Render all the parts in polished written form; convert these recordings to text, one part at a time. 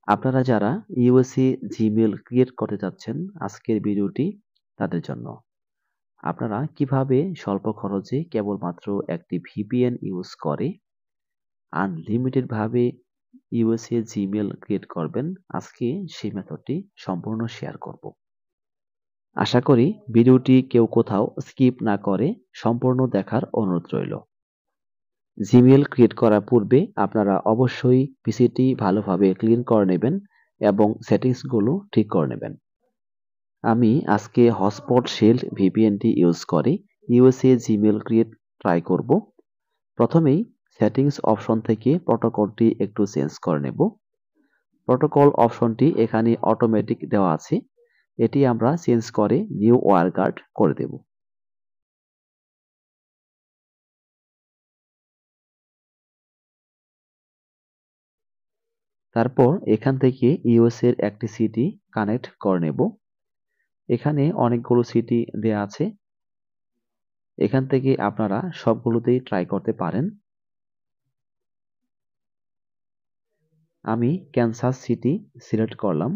আপনারা যারা USA Gmail create করতে যাচ্ছেন, আজকের ভিডিওটি তাদের জন্য। আপনারা কিভাবে স্বল্প খরচে কেবলমাত্র একটি ভিপিএন ইউজ করে আনলিমিটেড ভাবে ইউএসএ জিমেইল ক্রিয়েট করবেন, আজকে সেই মেথডটি সম্পূর্ণ শেয়ার করব। আশা করি ভিডিওটি কেউ কোথাও স্কিপ না করে সম্পূর্ণ দেখার অনুরোধ রইল। জিমেইল ক্রিয়েট করার পূর্বে আপনারা অবশ্যই পিসিটি ভালোভাবে ক্লিন করে নেবেন এবং সেটিংসগুলো ঠিক করে নেবেন। আমি আজকে হটস্পট শিল্ড ভিপিএনটি ইউজ করে ইউএসএ জিমেইল ক্রিয়েট ট্রাই করব। প্রথমেই সেটিংস অপশন থেকে প্রোটোকলটি একটু চেঞ্জ করে নেব। প্রোটোকল অপশনটি এখানে অটোমেটিক দেওয়া আছে, এটি আমরা চেঞ্জ করে নিউ ওয়ারগার্ড করে দেব। তারপর এখান থেকে ইউএসএ এর একটি সিটি কানেক্ট করে নেব। এখানে অনেকগুলো সিটি দেয়া আছে, এখান থেকে আপনারা সবগুলোতেই ট্রাই করতে পারেন। আমি ক্যানসাস সিটি সিলেক্ট করলাম।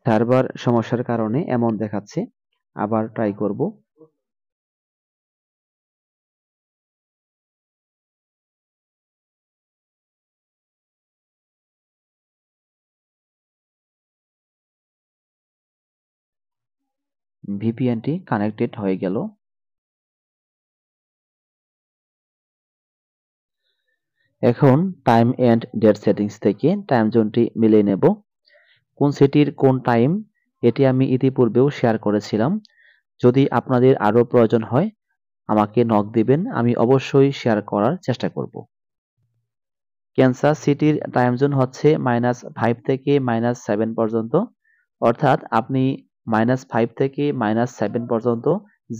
সার্ভার সমস্যার কারণে এমন দেখাচ্ছে, আবার ট্রাই করব। ভিপিএনটি কানেক্টেড হয়ে গেল। এখন টাইম এন্ড ডেট সেটিংস থেকে টাইম জোনটি মিলিয়ে নেব। কোন সিটির কোন টাইম এটি আমি ইতিপূর্বেও শেয়ার করেছিলাম। যদি আপনাদের আরও প্রয়োজন হয় আমাকে নক দিবেন, আমি অবশ্যই শেয়ার করার চেষ্টা করব। ক্যানসাস সিটির টাইম জোন হচ্ছে -5 থেকে -7 পর্যন্ত, অর্থাৎ আপনি -5 থেকে -7 পর্যন্ত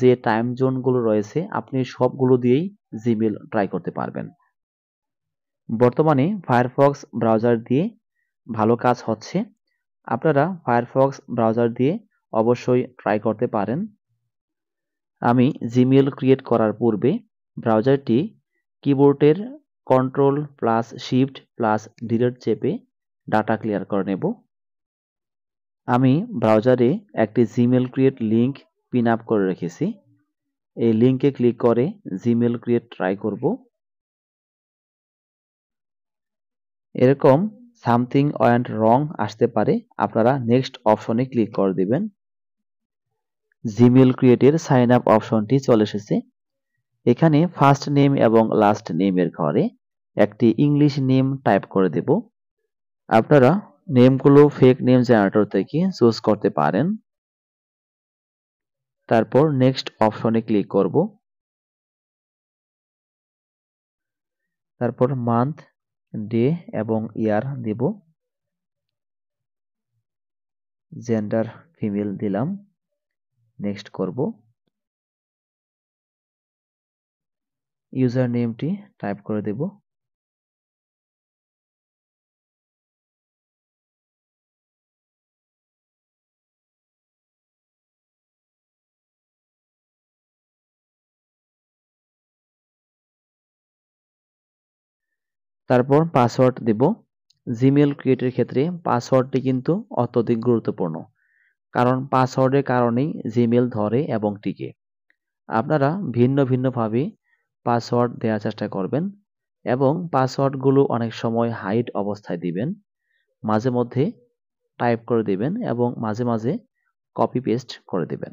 যে টাইম জোনগুলো রয়েছে আপনি সবগুলো দিয়েই জিমেইল ট্রাই করতে পারবেন। বর্তমানে ফায়ারফক্স ব্রাউজার দিয়ে ভালো কাজ হচ্ছে, আপনারা ফায়ারফক্স ব্রাউজার দিয়ে অবশ্যই ট্রাই করতে পারেন। আমি জিমেইল ক্রিয়েট করার পূর্বে ব্রাউজারটি কিবোর্ডের Ctrl+Shift+ডিলিট চেপে ডাটা ক্লিয়ার করে নেব। আমি ব্রাউজারে একটি Gmail create link pin up করে রেখেছি, এই লিংকে ক্লিক করে জিমেইল ক্রিয়েট ট্রাই করব। এরকম সামথিং ওয়েন্ট রং আসতে পারে, আপনারা নেক্সট অপশনে ক্লিক করে দিবেন। জিমেইল ক্রিয়েটের সাইন আপ অপশনটি চলে এসেছে। এখানে ফার্স্ট নেম এবং লাস্ট নেমের ঘরে একটি ইংলিশ নেম টাইপ করে দেব। আপনারা নেমগুলো ফেক নেম জেনারেটর থেকে চুজ করতে পারেন। তারপর নেক্সট অপশনে ক্লিক করব। তারপর মান্থ, ডে এবং ইয়ার দেব। জেন্ডার ফিমেল দিলাম, নেক্সট করব। ইউজার নেমটি টাইপ করে দেব। তারপর পাসওয়ার্ড দেব। জিমেইল ক্রিয়েটের ক্ষেত্রে পাসওয়ার্ডটি কিন্তু অত্যধিক গুরুত্বপূর্ণ, কারণ পাসওয়ার্ডের কারণেই জিমেইল ধরে এবং টিকে। আপনারা ভিন্ন ভিন্নভাবে পাসওয়ার্ড দেওয়ার চেষ্টা করবেন এবং পাসওয়ার্ডগুলো অনেক সময় হাইড অবস্থায় দিবেন, মাঝে মধ্যে টাইপ করে দিবেন এবং মাঝে মাঝে কপি পেস্ট করে দিবেন।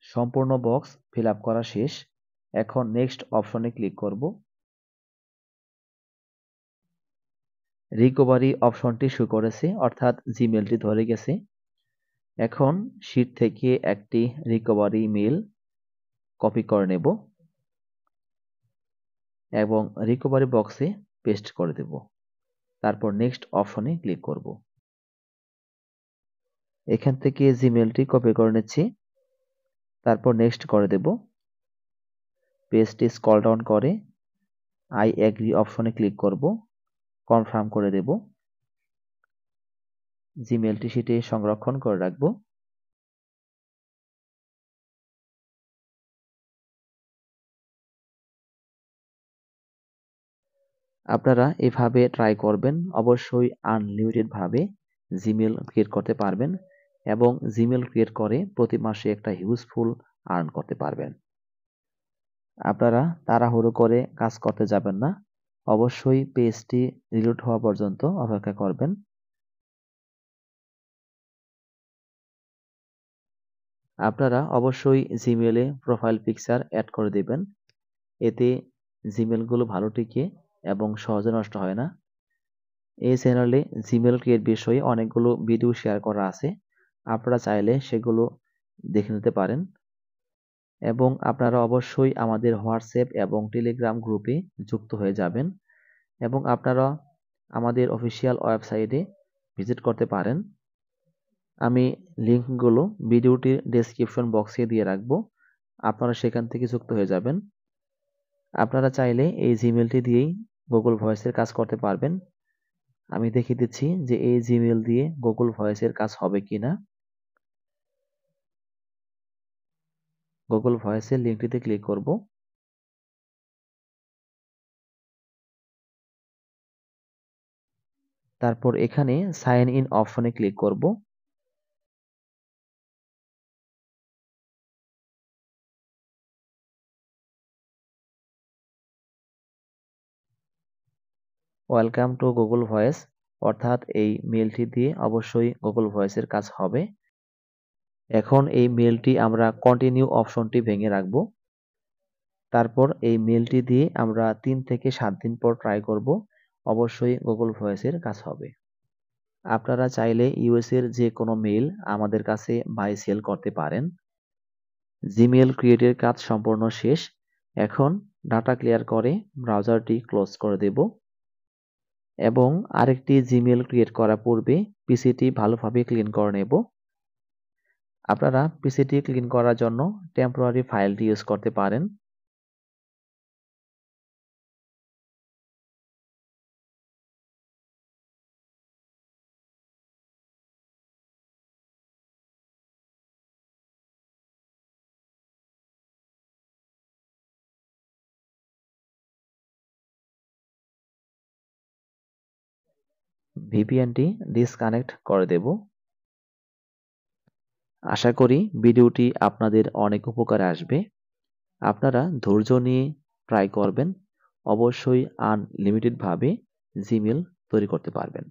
সম্পূর্ণ বক্স ফিল আপ করা শেষ, এখন নেক্সট অপশনে ক্লিক করব। রিকভারি অপশনটি শো করেছে, অর্থাৎ জিমেইলটি ধরে গেছে। এখন শীট থেকে একটি রিকভারি মেইল কপি করে নেব এবং রিকভারি বক্সে পেস্ট করে দেব। তারপর নেক্সট অপশনে ক্লিক করব। এখান থেকে জিমেইলটি কপি করে নিচ্ছি, তারপর নেক্সট করে দেব। পেজটি স্ক্রল ডাউন করে আই এগ্রি অপশনে ক্লিক করব, কনফার্ম করে দেব। জিমেলটি সেটি সংরক্ষণ করে রাখবো। আপনারা এভাবে ট্রাই করবেন, অবশ্যই আনলিমিটেড ভাবে জিমেল ক্রিয়েট করতে পারবেন এবং জিমেল ক্রিয়েট করে প্রতি মাসে একটা হিউজফুল আর্ন করতে পারবেন। আপনারা তাড়াহুড়ো করে কাজ করতে যাবেন না, অবশ্যই পেজটি রিলোড হওয়া পর্যন্ত অপেক্ষা করবেন। আপনারা অবশ্যই জিমেলে প্রোফাইল পিকচার অ্যাড করে দেবেন, এতে জিমেলগুলো ভালো টিকে এবং সহজে নষ্ট হয় না। এই চ্যানেলে জিমেল ক্রিয়েট বিষয়ে অনেকগুলো ভিডিও শেয়ার করা আছে, আপনারা চাইলে সেগুলো দেখে নিতে পারেন এবং আপনারা অবশ্যই আমাদের হোয়াটসঅ্যাপ এবং টেলিগ্রাম গ্রুপে যুক্ত হয়ে যাবেন এবং আপনারা আমাদের অফিসিয়াল ওয়েবসাইটে ভিজিট করতে পারেন। আমি লিঙ্কগুলো ভিডিওটির ডেসক্রিপশন বক্সে দিয়ে রাখবো, আপনারা সেখান থেকে যুক্ত হয়ে যাবেন। আপনারা চাইলে এই জিমেলটি দিয়েই গুগল ভয়েসের কাজ করতে পারবেন। আমি দেখিয়ে দিচ্ছি যে এই জিমেল দিয়ে গুগল ভয়েসের কাজ হবে কিনা। গুগল ভয়েসের লিঙ্কটিতে ক্লিক করব। তারপর এখানে সাইন ইন অপশনে ক্লিক করব। ওয়েলকাম টু গুগল ভয়েস, অর্থাৎ এই মেলটি দিয়ে অবশ্যই গুগল ভয়েসের কাজ হবে। এখন এই মেলটি আমরা কন্টিনিউ অপশনটি ভেঙে রাখব। তারপর এই মেলটি দিয়ে আমরা 3 থেকে 7 দিন পর ট্রাই করব, অবশ্যই গুগল ভয়েসের কাজ হবে। আপনারা চাইলে ইউএস এর যে কোনো মেল আমাদের কাছে বাই সেল করতে পারেন। জিমেল ক্রিয়েটের কাজ সম্পূর্ণ শেষ। এখন ডাটা ক্লিয়ার করে ব্রাউজারটি ক্লোজ করে দেব এবং আরেকটি জিমেল ক্রিয়েট করার পূর্বে পিসিটি ভালোভাবে ক্লিন করে নেব। আপনারা পিসিটি ক্লিন করার জন্য টেম্পোরারি ফাইলটি ইউজ করতে পারেন। ভিপিএনটি ডিসকানেক্ট করে দেব। আশা করি ভিডিওটি আপনাদের অনেক উপকারে আসবে। আপনারা ধৈর্য নিয়ে ট্রাই করবেন, অবশ্যই আনলিমিটেড ভাবে জিমেল তৈরি করতে পারবেন।